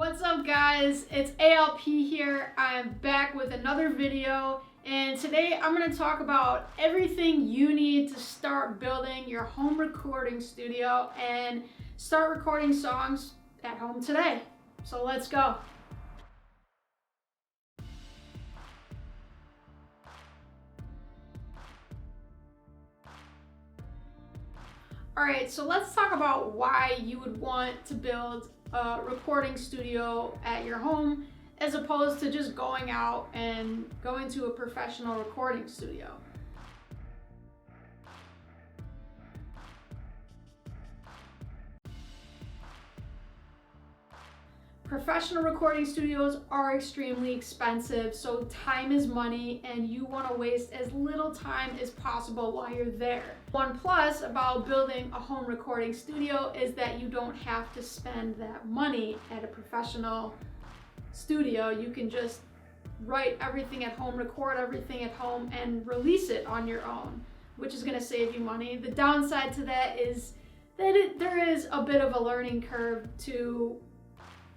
What's up guys, it's ALP here. I'm back with another video, and today I'm going to talk about everything you need to start building your home recording studio and start recording songs at home today. So let's go. Alright, so let's talk about why you would want to build a recording studio at your home as opposed to just going out and going to a professional recording studio. Professional recording studios are extremely expensive, so time is money and you want to waste as little time as possible while you're there. One plus about building a home recording studio is that you don't have to spend that money at a professional studio. You can just write everything at home, record everything at home, and release it on your own, which is going to save you money. The downside to that is that there is a bit of a learning curve to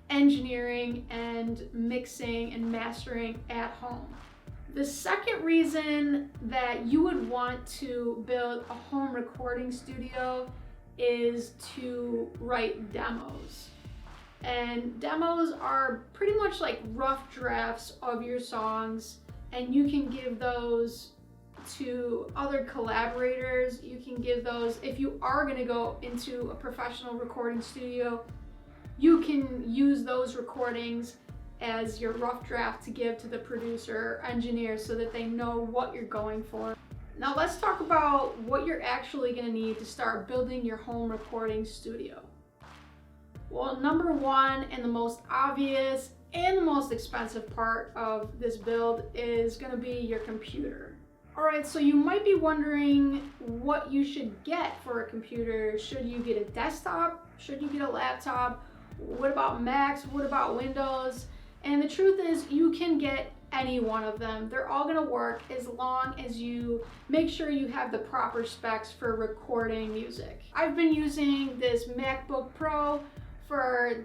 engineering and mixing and mastering at home. The second reason that you would want to build a home recording studio is to write demos. And demos are pretty much like rough drafts of your songs, and you can give those to other collaborators. You can give those, if you are going to go into a professional recording studio, you can use those recordings as your rough draft to give to the producer or engineer so that they know what you're going for. Now let's talk about what you're actually going to need to start building your home recording studio. Well, number one, and the most obvious and the most expensive part of this build is going to be your computer. Alright, so you might be wondering what you should get for a computer. Should you get a desktop? Should you get a laptop? What about Macs? What about Windows? And the truth is, you can get any one of them. They're all gonna work as long as you make sure you have the proper specs for recording music. I've been using this MacBook Pro for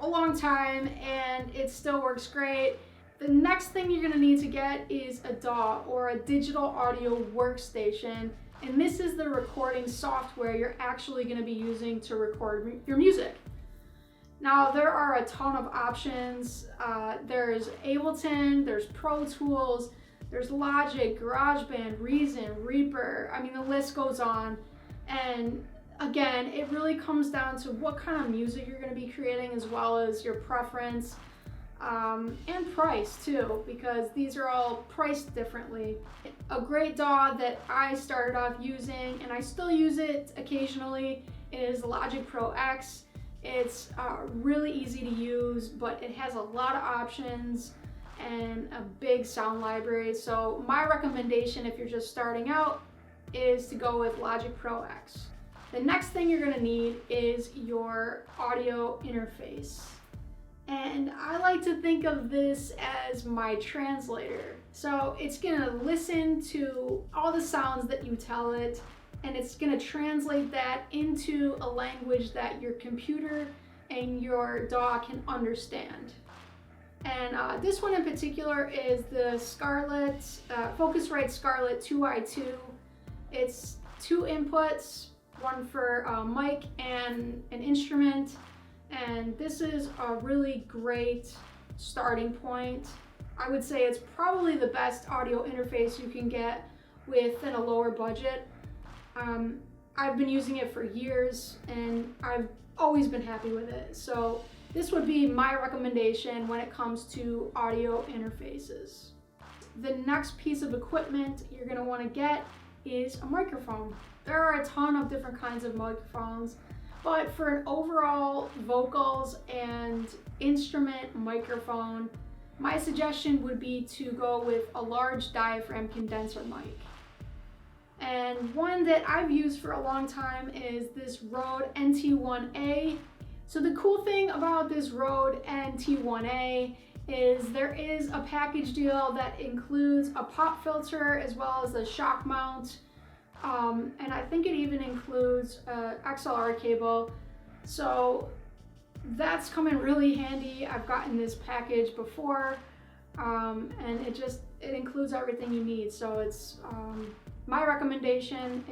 a long time and it still works great. The next thing you're gonna need to get is a DAW, or a digital audio workstation. And this is the recording software you're actually gonna be using to record your music. Now, there are a ton of options. There's Ableton, there's Pro Tools, there's Logic, GarageBand, Reason, Reaper. I mean, the list goes on. And again, it really comes down to what kind of music you're going to be creating, as well as your preference and price too, because these are all priced differently. A great DAW that I started off using, and I still use it occasionally, is Logic Pro X. It's really easy to use, but it has a lot of options and a big sound library. So my recommendation, if you're just starting out, is to go with Logic Pro X. The next thing you're gonna need is your audio interface. And I like to think of this as my translator. So it's gonna listen to all the sounds that you tell it, and it's going to translate that into a language that your computer and your DAW can understand. And this one in particular is the Focusrite Scarlett 2i2. It's two inputs, one for a mic and an instrument, and this is a really great starting point. I would say it's probably the best audio interface you can get within a lower budget. I've been using it for years and I've always been happy with it. So this would be my recommendation when it comes to audio interfaces. The next piece of equipment you're going to want to get is a microphone. There are a ton of different kinds of microphones, but for an overall vocals and instrument microphone, my suggestion would be to go with a large diaphragm condenser mic. And one that I've used for a long time is this Rode NT1A. So the cool thing about this Rode NT1A is there is a package deal that includes a pop filter as well as a shock mount. And I think it even includes an XLR cable. So that's come in really handy. I've gotten this package before, and it includes everything you need. So it's my recommendation.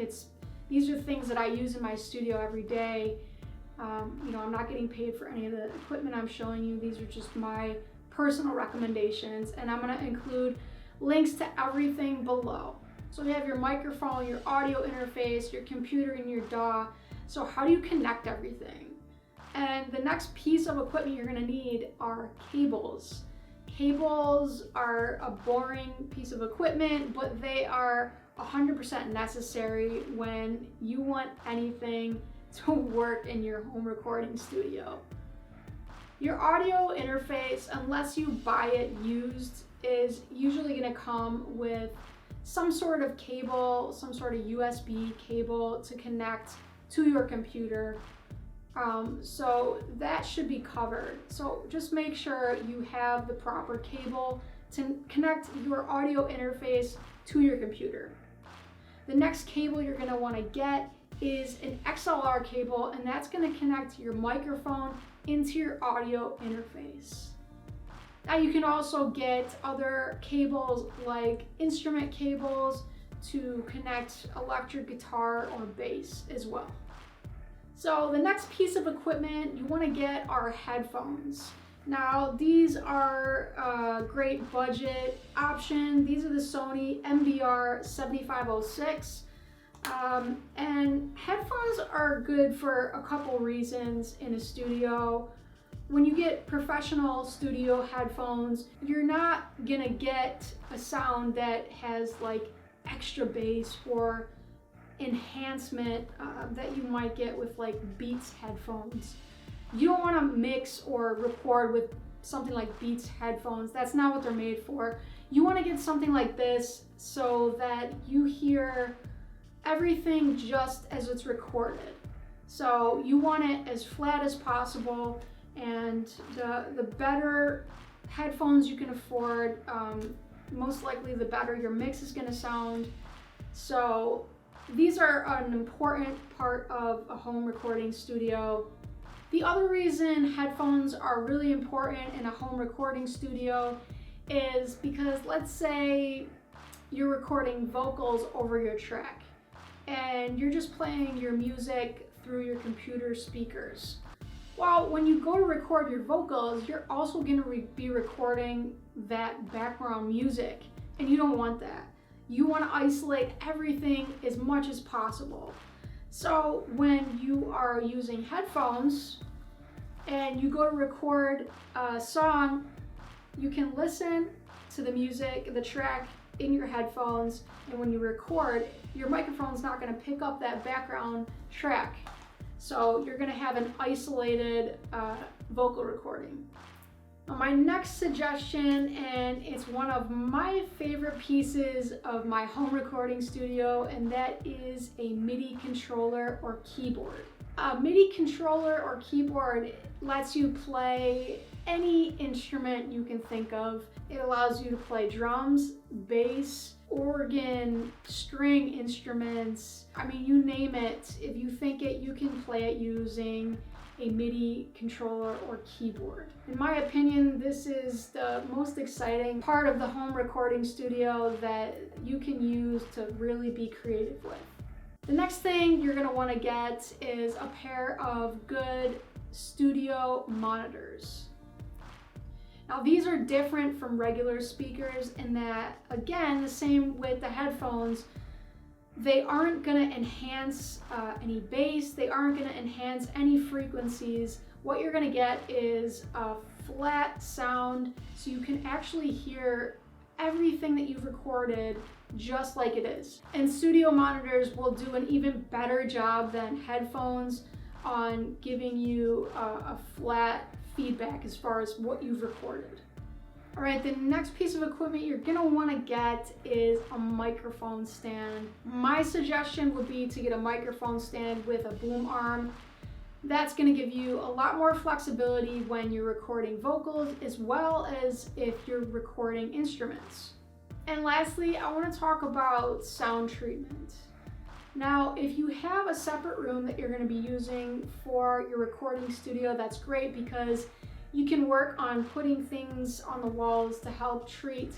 These are things that I use in my studio every day. I'm not getting paid for any of the equipment I'm showing you. These are just my personal recommendations, and I'm going to include links to everything below. So you have your microphone, your audio interface, your computer, and your DAW. So how do you connect everything? And the next piece of equipment you're going to need are cables. Cables are a boring piece of equipment, but they are 100% necessary when you want anything to work in your home recording studio. Your audio interface, unless you buy it used, is usually going to come with some sort of cable, some sort of USB cable to connect to your computer. So that should be covered. So just make sure you have the proper cable to connect your audio interface to your computer. The next cable you're going to want to get is an XLR cable, and that's going to connect your microphone into your audio interface. Now you can also get other cables like instrument cables to connect electric guitar or bass as well. So the next piece of equipment you want to get are headphones. Now these are a great budget option. These are the Sony MVR 7506. And headphones are good for a couple reasons in a studio. When you get professional studio headphones, you're not gonna get a sound that has like extra bass or enhancement that you might get with like Beats headphones. You don't want to mix or record with something like Beats headphones. That's not what they're made for. You want to get something like this so that you hear everything just as it's recorded. So you want it as flat as possible, and the better headphones you can afford, most likely the better your mix is going to sound. So these are an important part of a home recording studio. The other reason headphones are really important in a home recording studio is because, let's say you're recording vocals over your track and you're just playing your music through your computer speakers. Well, when you go to record your vocals, you're also going to be recording that background music, and you don't want that. You want to isolate everything as much as possible. So when you are using headphones and you go to record a song, you can listen to the music, the track in your headphones, and when you record, your microphone's not going to pick up that background track. So you're going to have an isolated vocal recording. Now, my next suggestion, and it's one of my favorite pieces of my home recording studio, and that is a Midi controller or keyboard. A Midi controller or keyboard lets you play any instrument you can think of. It allows you to play drums, bass, organ, string instruments. I mean, you name it. If you think it, you can play it using a Midi controller or keyboard. In my opinion, this is the most exciting part of the home recording studio that you can use to really be creative with. The next thing you're going to want to get is a pair of good studio monitors. Now these are different from regular speakers in that, again, the same with the headphones, they aren't going to enhance any bass, they aren't going to enhance any frequencies. What you're going to get is a flat sound, so you can actually hear everything that you've recorded just like it is. And studio monitors will do an even better job than headphones on giving you a flat feedback as far as what you've recorded. All right, the next piece of equipment you're gonna wanna get is a microphone stand. My suggestion would be to get a microphone stand with a boom arm. That's gonna give you a lot more flexibility when you're recording vocals, as well as if you're recording instruments. And lastly, I wanna talk about sound treatment. Now, if you have a separate room that you're going to be using for your recording studio, that's great because you can work on putting things on the walls to help treat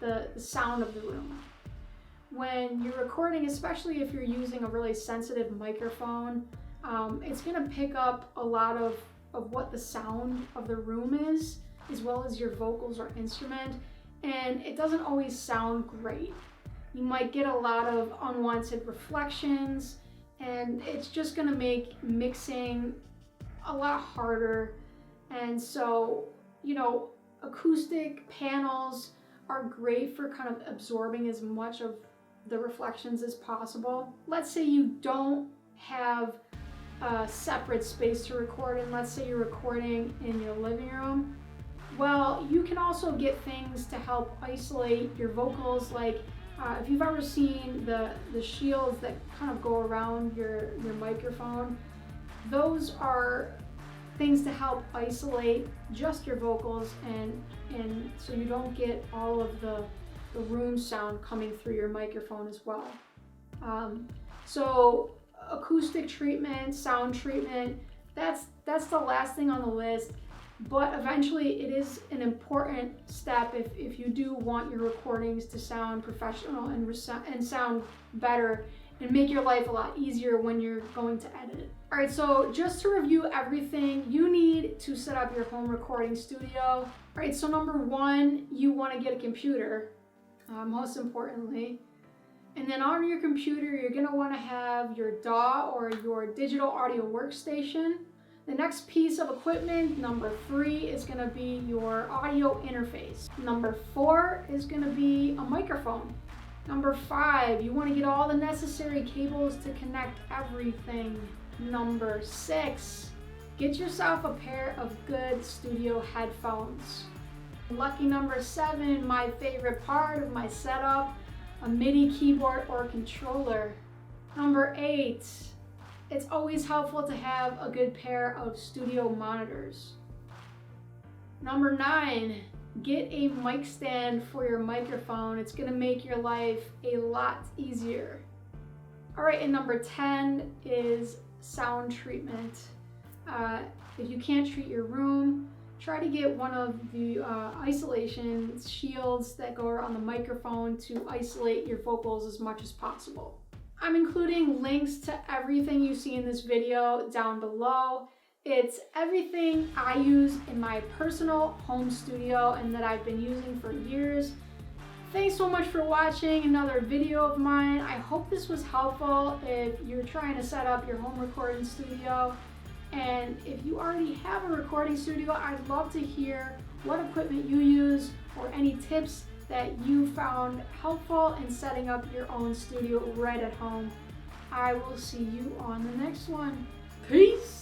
the sound of the room. When you're recording, especially if you're using a really sensitive microphone, it's going to pick up a lot of what the sound of the room is, as well as your vocals or instrument, and it doesn't always sound great. You might get a lot of unwanted reflections, and it's just going to make mixing a lot harder. And so, acoustic panels are great for kind of absorbing as much of the reflections as possible. Let's say you don't have a separate space to record in. Let's say you're recording in your living room. Well, you can also get things to help isolate your vocals, like if you've ever seen the shields that kind of go around your microphone, those are things to help isolate just your vocals and so you don't get all of the room sound coming through your microphone as well. So acoustic treatment, sound treatment, that's the last thing on the list. But eventually it is an important step if you do want your recordings to sound professional and sound better and make your life a lot easier when you're going to edit. All right, so just to review everything you need to set up your home recording studio. All right, so number one, you want to get a computer, most importantly. And then on your computer, you're gonna want to have your DAW or your digital audio workstation. The next piece of equipment, number 3, is going to be your audio interface. Number 4 is going to be a microphone. Number 5, you want to get all the necessary cables to connect everything. Number 6, get yourself a pair of good studio headphones. Lucky number 7, my favorite part of my setup, a MIDI keyboard or controller. Number 8, it's always helpful to have a good pair of studio monitors. Number 9, get a mic stand for your microphone. It's gonna make your life a lot easier. All right, and number 10 is sound treatment. If you can't treat your room, try to get one of the isolation shields that go around the microphone to isolate your vocals as much as possible. I'm including links to everything you see in this video down below. It's everything I use in my personal home studio and that I've been using for years. Thanks so much for watching another video of mine. I hope this was helpful if you're trying to set up your home recording studio. And if you already have a recording studio, I'd love to hear what equipment you use or any tips that you found helpful in setting up your own studio right at home. I will see you on the next one. Peace!